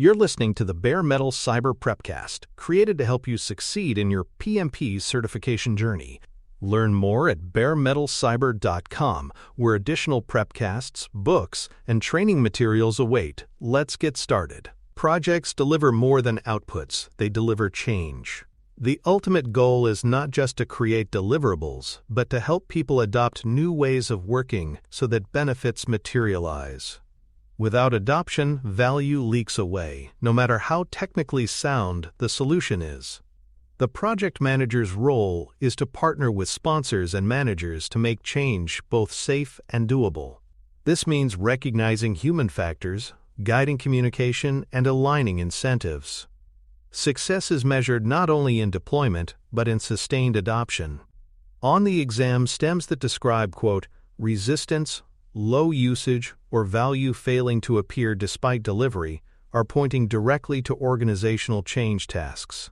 You're listening to the Bare Metal Cyber Prepcast, created to help you succeed in your PMP certification journey. Learn more at baremetalcyber.com, where additional prepcasts, books, and training materials await. Let's get started. Projects deliver more than outputs, they deliver change. The ultimate goal is not just to create deliverables, but to help people adopt new ways of working so that benefits materialize. Without adoption, value leaks away, no matter how technically sound the solution is. The project manager's role is to partner with sponsors and managers to make change both safe and doable. This means recognizing human factors, guiding communication, and aligning incentives. Success is measured not only in deployment, but in sustained adoption. On the exam, stems that describe, quote, resistance, low usage, or value failing to appear despite delivery are pointing directly to organizational change tasks.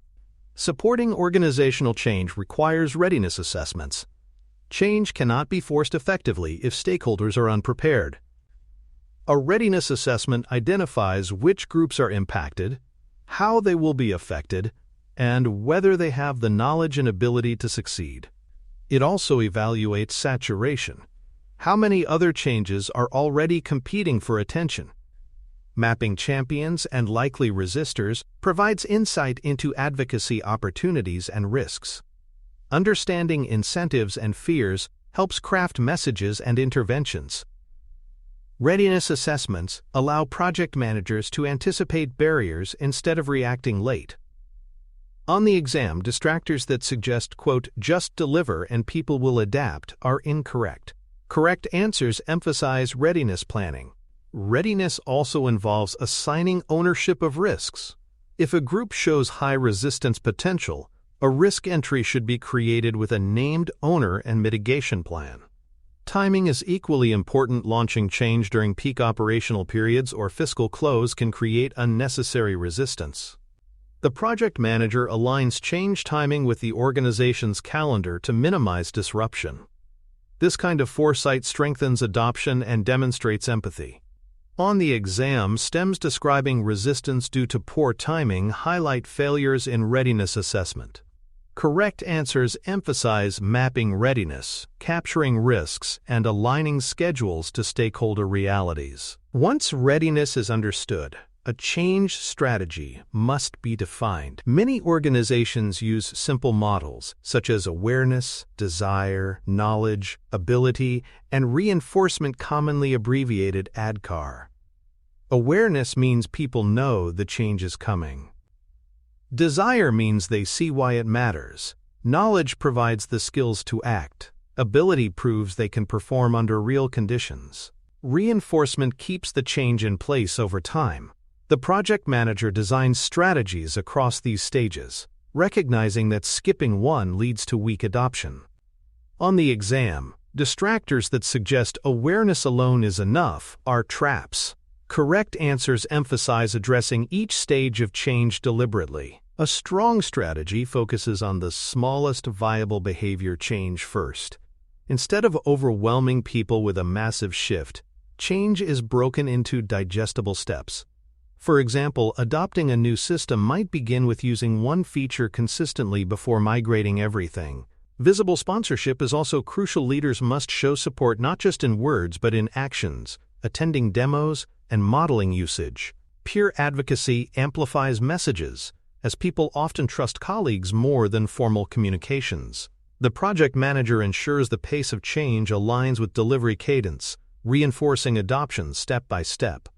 Supporting organizational change requires readiness assessments. Change cannot be forced effectively if stakeholders are unprepared. A readiness assessment identifies which groups are impacted, how they will be affected, and whether they have the knowledge and ability to succeed. It also evaluates saturation. How many other changes are already competing for attention? Mapping champions and likely resistors provides insight into advocacy opportunities and risks. Understanding incentives and fears helps craft messages and interventions. Readiness assessments allow project managers to anticipate barriers instead of reacting late. On the exam, distractors that suggest, quote, just deliver and people will adapt are incorrect. Correct answers emphasize readiness planning. Readiness also involves assigning ownership of risks. If a group shows high resistance potential, a risk entry should be created with a named owner and mitigation plan. Timing is equally important. Launching change during peak operational periods or fiscal close can create unnecessary resistance. The project manager aligns change timing with the organization's calendar to minimize disruption. This kind of foresight strengthens adoption and demonstrates empathy. On the exam, stems describing resistance due to poor timing highlight failures in readiness assessment. Correct answers emphasize mapping readiness, capturing risks, and aligning schedules to stakeholder realities. Once readiness is understood, a change strategy must be defined. Many organizations use simple models such as awareness, desire, knowledge, ability, and reinforcement, commonly abbreviated ADKAR. Awareness means people know the change is coming. Desire means they see why it matters. Knowledge provides the skills to act. Ability proves they can perform under real conditions. Reinforcement keeps the change in place over time. The project manager designs strategies across these stages, recognizing that skipping one leads to weak adoption. On the exam, distractors that suggest awareness alone is enough are traps. Correct answers emphasize addressing each stage of change deliberately. A strong strategy focuses on the smallest viable behavior change first. Instead of overwhelming people with a massive shift, change is broken into digestible steps. For example, adopting a new system might begin with using one feature consistently before migrating everything. Visible sponsorship is also crucial. Leaders must show support not just in words but in actions, attending demos, and modeling usage. Peer advocacy amplifies messages, as people often trust colleagues more than formal communications. The project manager ensures the pace of change aligns with delivery cadence, reinforcing adoption step by step.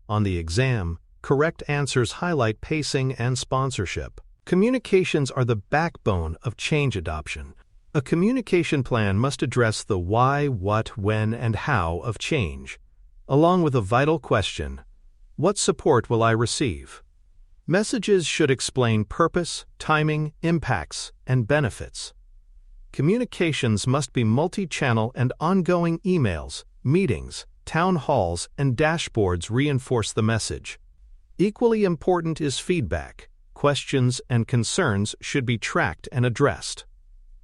On the exam, correct answers highlight pacing and sponsorship. Communications are the backbone of change adoption. A communication plan must address the why, what, when, and how of change, along with a vital question: what support will I receive? Messages should explain purpose, timing, impacts, and benefits. Communications must be multi-channel and ongoing. Emails, meetings, town halls, and dashboards reinforce the message. Equally important is feedback. Questions and concerns should be tracked and addressed.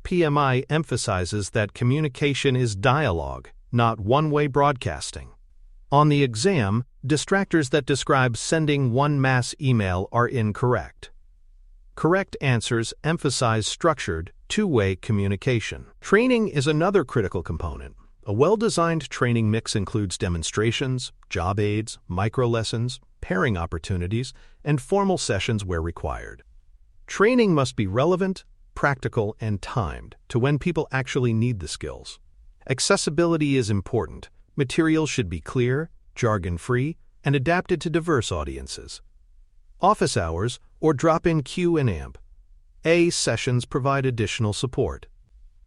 PMI emphasizes that communication is dialogue, not one-way broadcasting. On the exam, Distractors that describe sending one mass email are incorrect. Correct answers emphasize structured, two-way communication. Training is another critical component. A well-designed training mix includes demonstrations, job aids, micro-lessons, pairing opportunities, and formal sessions where required. Training must be relevant, practical, and timed to when people actually need the skills. Accessibility is important. Materials should be clear, jargon-free, and adapted to diverse audiences. Office hours or drop-in Q&A sessions provide additional support.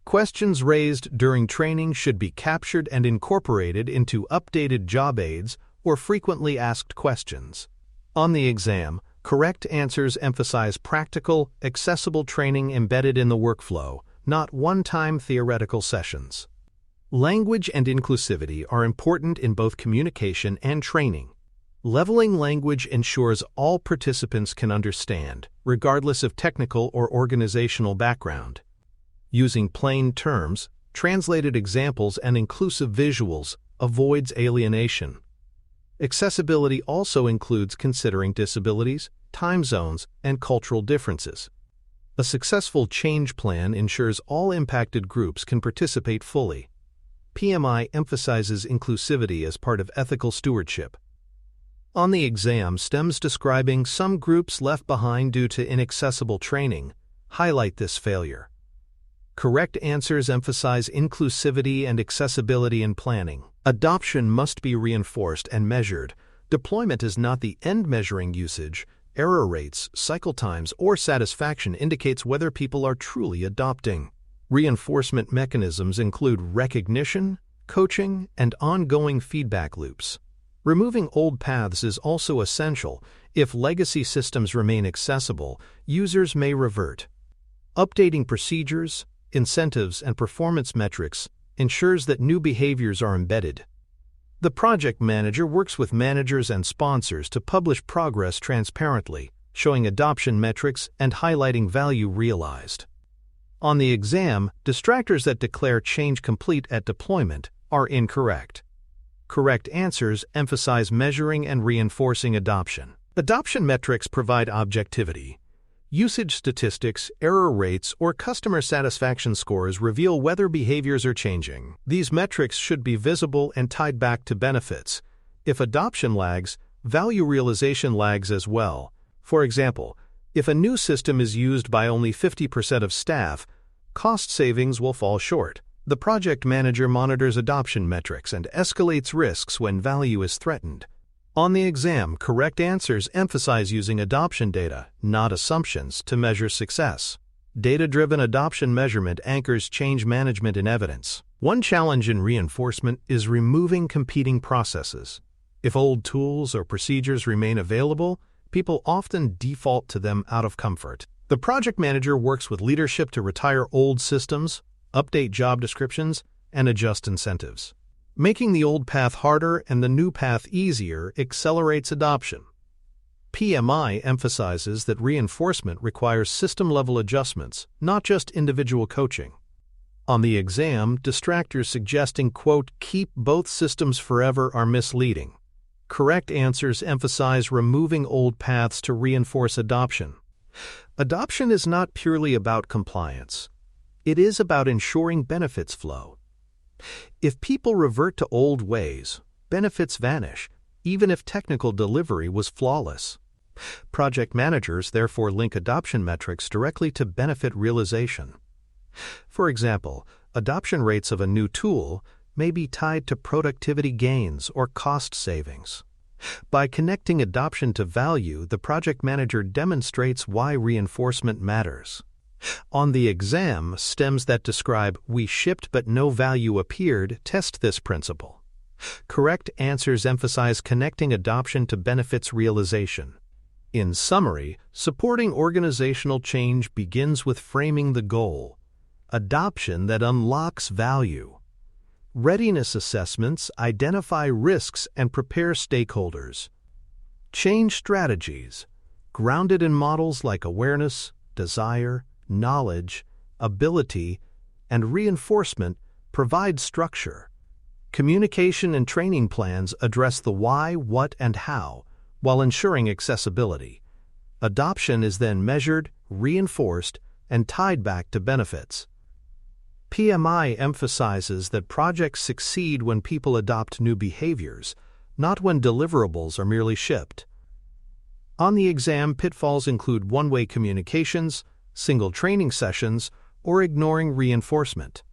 Questions raised during training should be captured and incorporated into updated job aids or frequently asked questions. On the exam, correct answers emphasize practical, accessible training embedded in the workflow, not one-time theoretical sessions. Language and inclusivity are important in both communication and training. Leveling language ensures all participants can understand, regardless of technical or organizational background. Using plain terms, translated examples, and inclusive visuals avoids alienation. Accessibility also includes considering disabilities, time zones, and cultural differences. A successful change plan ensures all impacted groups can participate fully. PMI emphasizes inclusivity as part of ethical stewardship. On the exam, stems describing some groups left behind due to inaccessible training highlight this failure. Correct answers emphasize inclusivity and accessibility in planning. Adoption must be reinforced and measured. Deployment is not the end. Measuring usage, error rates, cycle times, or satisfaction indicates whether people are truly adopting. Reinforcement mechanisms include recognition, coaching, and ongoing feedback loops. Removing old paths is also essential. If legacy systems remain accessible, users may revert. Updating procedures, incentives, and performance metrics ensures that new behaviors are embedded. The project manager works with managers and sponsors to publish progress transparently, showing adoption metrics and highlighting value realized. On the exam, distractors that declare change complete at deployment are incorrect. Correct answers emphasize measuring and reinforcing adoption. Adoption metrics provide objectivity. Usage statistics, error rates, or customer satisfaction scores reveal whether behaviors are changing. These metrics should be visible and tied back to benefits. If adoption lags, value realization lags as well. For example, if a new system is used by only 50% of staff, cost savings will fall short. The project manager monitors adoption metrics and escalates risks when value is threatened. On the exam, correct answers emphasize using adoption data, not assumptions, to measure success. Data-driven adoption measurement anchors change management in evidence. One challenge in reinforcement is removing competing processes. If old tools or procedures remain available, people often default to them out of comfort. The project manager works with leadership to retire old systems, update job descriptions, and adjust incentives. Making the old path harder and the new path easier accelerates adoption. PMI emphasizes that reinforcement requires system-level adjustments, not just individual coaching. On the exam, distractors suggesting, quote, "keep both systems forever" are misleading. Correct answers emphasize removing old paths to reinforce adoption. Adoption is not purely about compliance. It is about ensuring benefits flow. If people revert to old ways, benefits vanish, even if technical delivery was flawless. Project managers therefore link adoption metrics directly to benefit realization. For example, adoption rates of a new tool may be tied to productivity gains or cost savings. By connecting adoption to value, the project manager demonstrates why reinforcement matters. On the exam, stems that describe "we shipped but no value appeared" test this principle. Correct answers emphasize connecting adoption to benefits realization. In summary, supporting organizational change begins with framing the goal: adoption that unlocks value. Readiness assessments identify risks and prepare stakeholders. Change strategies, grounded in models like awareness, desire, knowledge, ability, and reinforcement, provide structure. Communication and training plans address the why, what, and how, while ensuring accessibility. Adoption is then measured, reinforced, and tied back to benefits. PMI emphasizes that projects succeed when people adopt new behaviors, not when deliverables are merely shipped. On the exam, pitfalls include one-way communications, single training sessions, or ignoring reinforcement.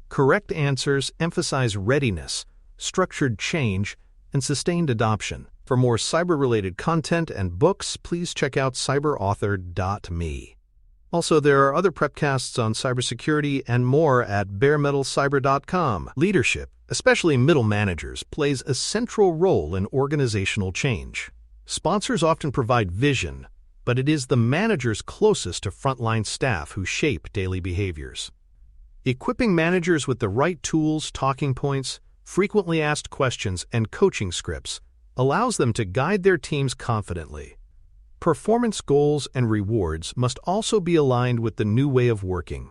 Correct answers emphasize readiness, structured change, and sustained adoption. For more cyber-related content and books, please check out cyberauthor.me. Also, there are other prepcasts on cybersecurity and more at baremetalcyber.com. Leadership, especially middle managers, plays a central role in organizational change. Sponsors often provide vision, but it is the managers closest to frontline staff who shape daily behaviors. Equipping managers with the right tools, talking points, frequently asked questions, and coaching scripts allows them to guide their teams confidently. Performance goals and rewards must also be aligned with the new way of working.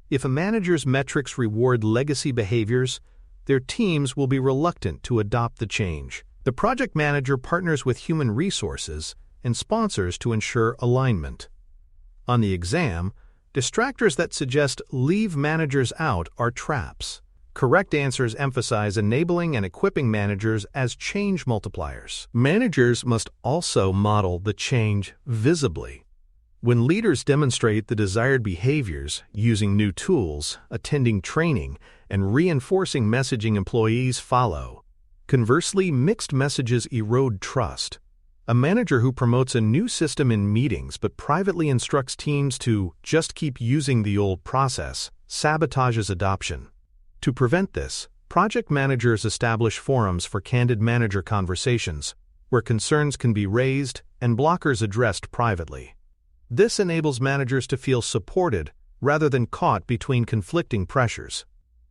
If a manager's metrics reward legacy behaviors, their teams will be reluctant to adopt the change. The project manager partners with human resources and sponsors to ensure alignment. On the exam, distractors that suggest leave managers out are traps. Correct answers emphasize enabling and equipping managers as change multipliers. Managers must also model the change visibly. When leaders demonstrate the desired behaviors using new tools, attending training, and reinforcing messaging, employees follow. Conversely, mixed messages erode trust. A manager who promotes a new system in meetings but privately instructs teams to just keep using the old process sabotages adoption. To prevent this, project managers establish forums for candid manager conversations, where concerns can be raised and blockers addressed privately. This enables managers to feel supported rather than caught between conflicting pressures.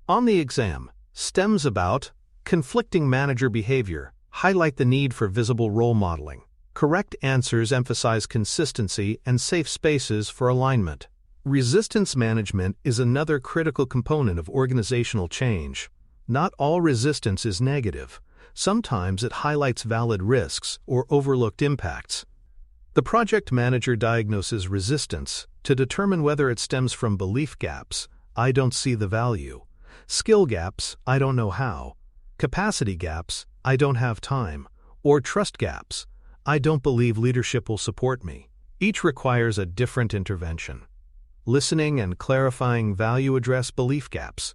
On the exam, stems about conflicting manager behavior highlight the need for visible role modeling. Correct answers emphasize consistency and safe spaces for alignment. Resistance management is another critical component of organizational change. Not all resistance is negative. Sometimes it highlights valid risks or overlooked impacts. The project manager diagnoses resistance to determine whether it stems from belief gaps, I don't see the value, skill gaps, I don't know how, capacity gaps, I don't have time, or trust gaps, I don't believe leadership will support me. Each requires a different intervention. Listening and clarifying value address belief gaps.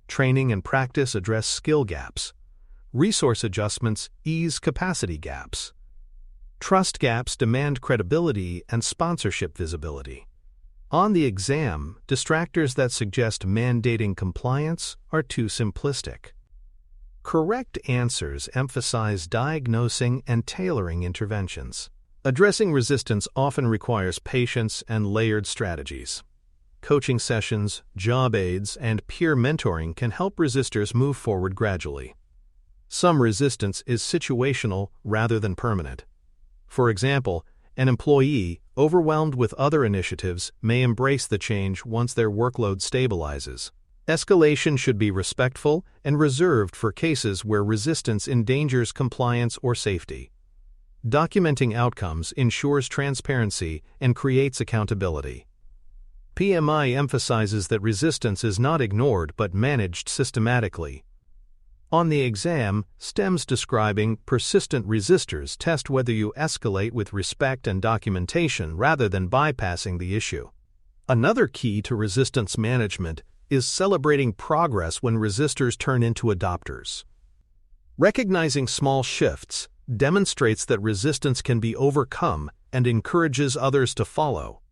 Training and practice address skill gaps. Resource adjustments ease capacity gaps. Trust gaps demand credibility and sponsorship visibility. On the exam, distractors that suggest mandating compliance are too simplistic. Correct answers emphasize diagnosing and tailoring interventions. Addressing resistance often requires patience and layered strategies. Coaching sessions, job aids, and peer mentoring can help resistors move forward gradually. Some resistance is situational rather than permanent. For example, an employee, overwhelmed with other initiatives, may embrace the change once their workload stabilizes. Escalation should be respectful and reserved for cases where resistance endangers compliance or safety. Documenting outcomes ensures transparency and creates accountability. PMI emphasizes that resistance is not ignored but managed systematically. On the exam, stems describing persistent resistors test whether you escalate with respect and documentation rather than bypassing the issue. Another key to resistance management is celebrating progress when resistors turn into adopters. Recognizing small shifts demonstrates that resistance can be overcome and encourages others to follow.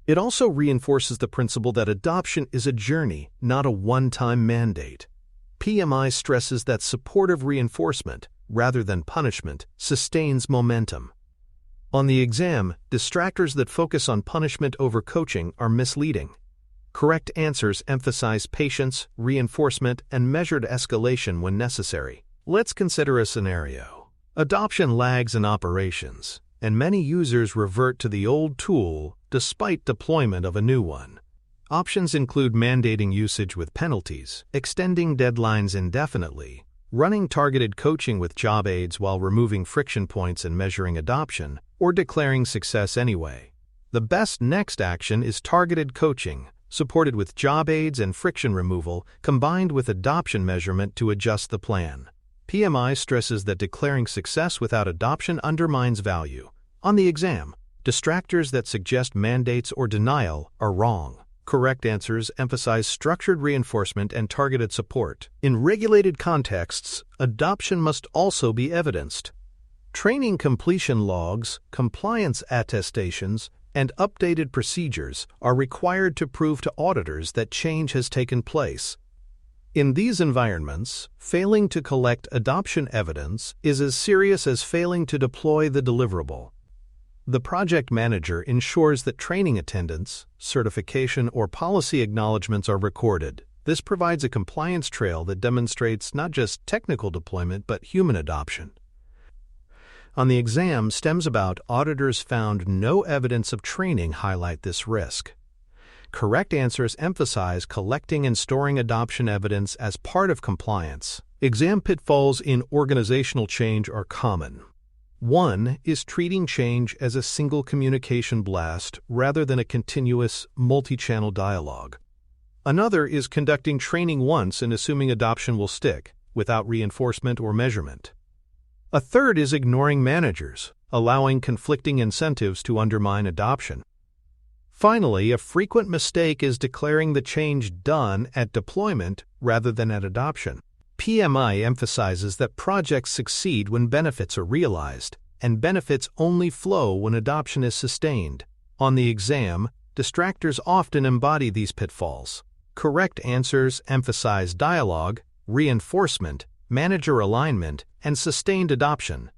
It also reinforces the principle that adoption is a journey, not a one-time mandate. PMI stresses that supportive reinforcement, rather than punishment, sustains momentum. On the exam, distractors that focus on punishment over coaching are misleading. Correct answers emphasize patience, reinforcement, and measured escalation when necessary. Let's consider a scenario. Adoption lags in operations, and many users revert to the old tool despite deployment of a new one. Options include mandating usage with penalties, extending deadlines indefinitely, running targeted coaching with job aids while removing friction points and measuring adoption, or declaring success anyway. The best next action is targeted coaching, supported with job aids and friction removal, combined with adoption measurement to adjust the plan. PMI stresses that declaring success without adoption undermines value. On the exam, distractors that suggest mandates or denial are wrong. Correct answers emphasize structured reinforcement and targeted support. In regulated contexts, adoption must also be evidenced. Training completion logs, compliance attestations, and updated procedures are required to prove to auditors that change has taken place. In these environments, failing to collect adoption evidence is as serious as failing to deploy the deliverable. The project manager ensures that training attendance, certification, or policy acknowledgments are recorded. This provides a compliance trail that demonstrates not just technical deployment but human adoption. On the exam, stems about auditors found no evidence of training highlight this risk. Correct answers emphasize collecting and storing adoption evidence as part of compliance. Exam pitfalls in organizational change are common. One is treating change as a single communication blast rather than a continuous, multi-channel dialogue. Another is conducting training once and assuming adoption will stick, without reinforcement or measurement. A third is ignoring managers, allowing conflicting incentives to undermine adoption. Finally, a frequent mistake is declaring the change done at deployment rather than at adoption. PMI emphasizes that projects succeed when benefits are realized, and benefits only flow when adoption is sustained. On the exam, distractors often embody these pitfalls. Correct answers emphasize dialogue, reinforcement, manager alignment, and sustained adoption.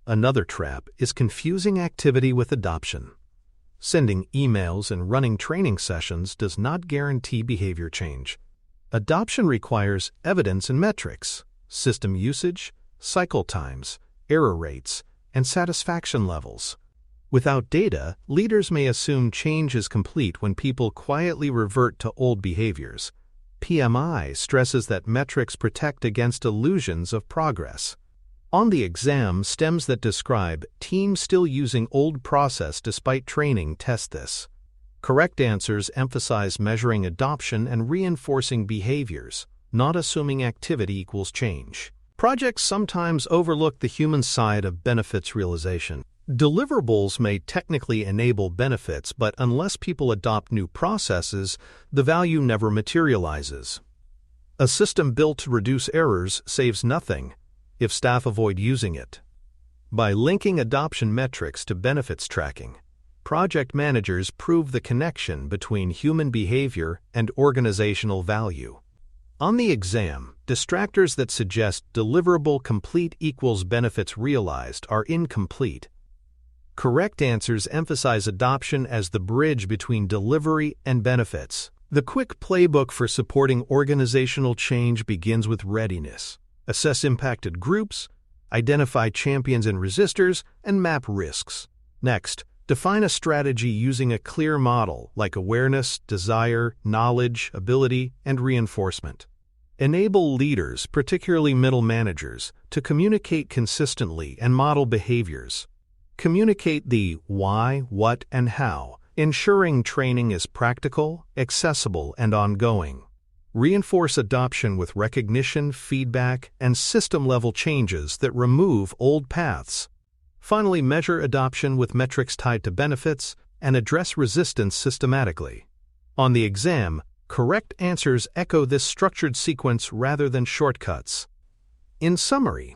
Another trap is confusing activity with adoption. Sending emails and running training sessions does not guarantee behavior change. Adoption requires evidence and metrics, system usage, cycle times, error rates, and satisfaction levels. Without data, leaders may assume change is complete when people quietly revert to old behaviors. PMI stresses that metrics protect against illusions of progress. On the exam, stems that describe teams still using old process despite training test this. Correct answers emphasize measuring adoption and reinforcing behaviors, not assuming activity equals change. Projects sometimes overlook the human side of benefits realization. Deliverables may technically enable benefits, but unless people adopt new processes, the value never materializes. A system built to reduce errors saves nothing if staff avoid using it. By linking adoption metrics to benefits tracking, project managers prove the connection between human behavior and organizational value. On the exam, distractors that suggest deliverable complete equals benefits realized are incomplete. Correct answers emphasize adoption as the bridge between delivery and benefits. The quick playbook for supporting organizational change begins with readiness. Assess impacted groups, identify champions and resistors, and map risks. Next, define a strategy using a clear model like awareness, desire, knowledge, ability, and reinforcement. Enable leaders, particularly middle managers, to communicate consistently and model behaviors. Communicate the why, what, and how, ensuring training is practical, accessible, and ongoing. Reinforce adoption with recognition, feedback, and system-level changes that remove old paths. Finally, measure adoption with metrics tied to benefits and address resistance systematically. On the exam, correct answers echo this structured sequence rather than shortcuts. In summary,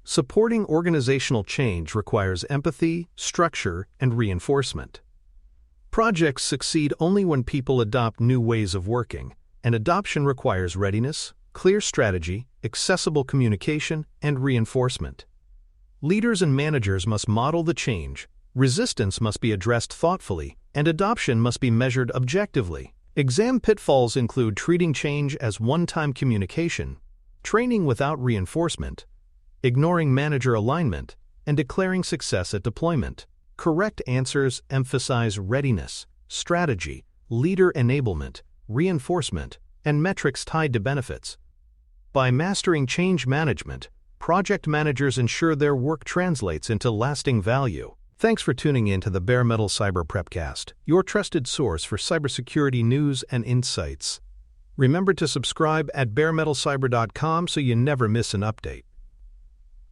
supporting organizational change requires empathy, structure, and reinforcement. Projects succeed only when people adopt new ways of working, and adoption requires readiness, clear strategy, accessible communication, and reinforcement. Leaders and managers must model the change, resistance must be addressed thoughtfully, and adoption must be measured objectively. Exam pitfalls include treating change as one-time communication, training without reinforcement, ignoring manager alignment, and declaring success at deployment. Correct answers emphasize readiness, strategy, leader enablement, reinforcement, and metrics tied to benefits. By mastering change management, project managers ensure their work translates into lasting value. Thanks for tuning in to the Bare Metal Cyber Prepcast, your trusted source for cybersecurity news and insights. Remember to subscribe at baremetalcyber.com so you never miss an update.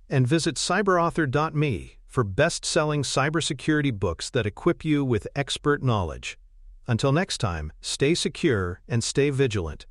And visit cyberauthor.me for best-selling cybersecurity books that equip you with expert knowledge. Until next time, stay secure and stay vigilant.